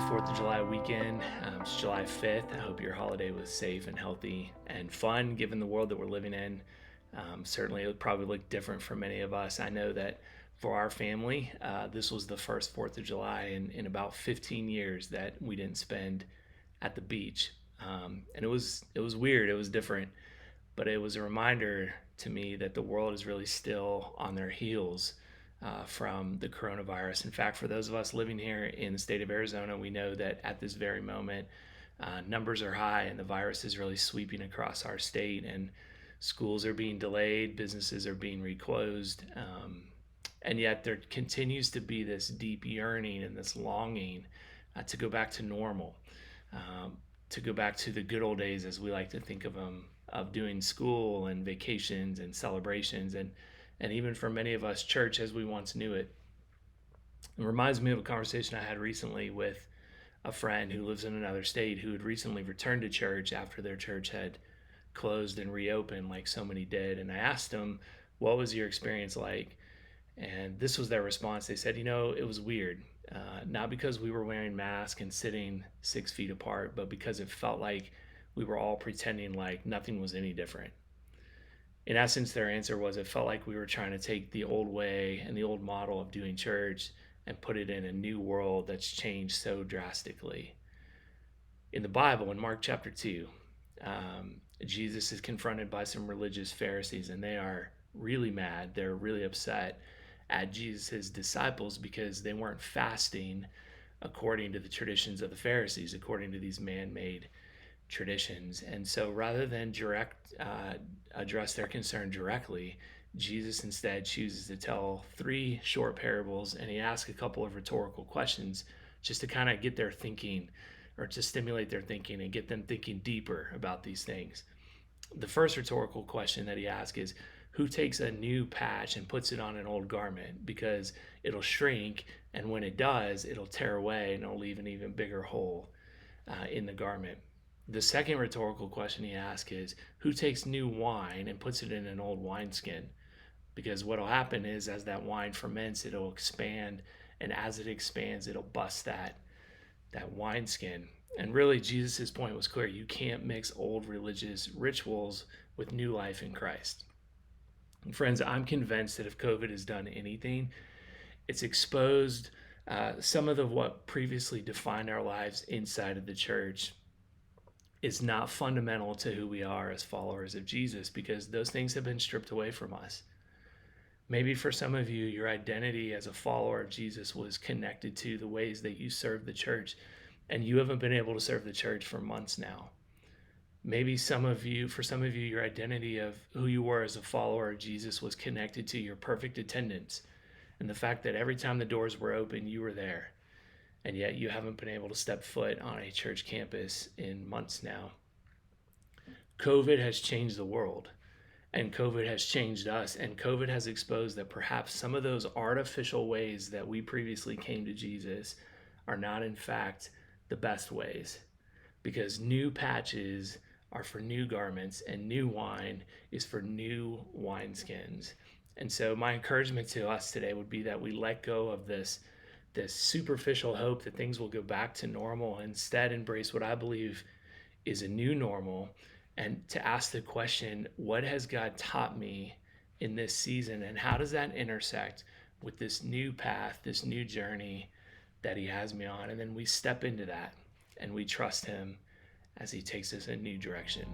4th of July weekend. It's July 5th. I hope your holiday was safe and healthy and fun given the world that we're living in. Certainly, it would probably look different for many of us. I know that for our family, this was the first 4th of July in about 15 years that we didn't spend at the beach. And it was weird, it was different, but it was a reminder to me that the world is really still on their heels from the coronavirus. In fact, for those of us living here in the state of Arizona, we know that at this very moment, numbers are high and the virus is really sweeping across our state, and schools are being delayed, businesses are being reclosed. And yet, there continues to be this deep yearning and this longing to go back to normal, to go back to the good old days, as we like to think of them, of doing school and vacations and celebrations, and even for many of us, church as we once knew it. It reminds me of a conversation I had recently with a friend who lives in another state who had recently returned to church after their church had closed and reopened, like so many did. And I asked him, "What was your experience like?" And this was their response. They said, it was weird. Not because we were wearing masks and sitting 6 feet apart, but because it felt like we were all pretending like nothing was any different. In essence, their answer was it felt like we were trying to take the old way and the old model of doing church and put it in a new world that's changed so drastically. In the Bible, in Mark chapter 2, Jesus is confronted by some religious Pharisees, and they are really mad. They're really upset at Jesus' disciples because they weren't fasting according to the traditions of the Pharisees, according to these man-made traditions. And so rather than address their concern directly, Jesus instead chooses to tell three short parables, and he asks a couple of rhetorical questions just to kind of get their thinking, or to stimulate their thinking and get them thinking deeper about these things. The first rhetorical question that he asks is, who takes a new patch and puts it on an old garment? Because it'll shrink, and when it does, it'll tear away and it'll leave an even bigger hole in the garment. The second rhetorical question he asks is, who takes new wine and puts it in an old wineskin? Because what will happen is, as that wine ferments, it'll expand, and as it expands, it'll bust that wineskin. And really, Jesus' point was clear. You can't mix old religious rituals with new life in Christ. And friends, I'm convinced that if COVID has done anything, it's exposed some of what previously defined our lives inside of the church is not fundamental to who we are as followers of Jesus, because those things have been stripped away from us. Maybe for some of you, your identity as a follower of Jesus was connected to the ways that you serve the church, and you haven't been able to serve the church for months now. Maybe for some of you, your identity of who you were as a follower of Jesus was connected to your perfect attendance and the fact that every time the doors were open, you were there. And yet you haven't been able to step foot on a church campus in months now. COVID has changed the world, and COVID has changed us, and COVID has exposed that perhaps some of those artificial ways that we previously came to Jesus are not, in fact, the best ways, because new patches are for new garments and new wine is for new wineskins. And so my encouragement to us today would be that we let go of this superficial hope that things will go back to normal, and instead embrace what I believe is a new normal, and to ask the question, what has God taught me in this season, and how does that intersect with this new path, this new journey that he has me on? And then we step into that and we trust him as he takes us in a new direction.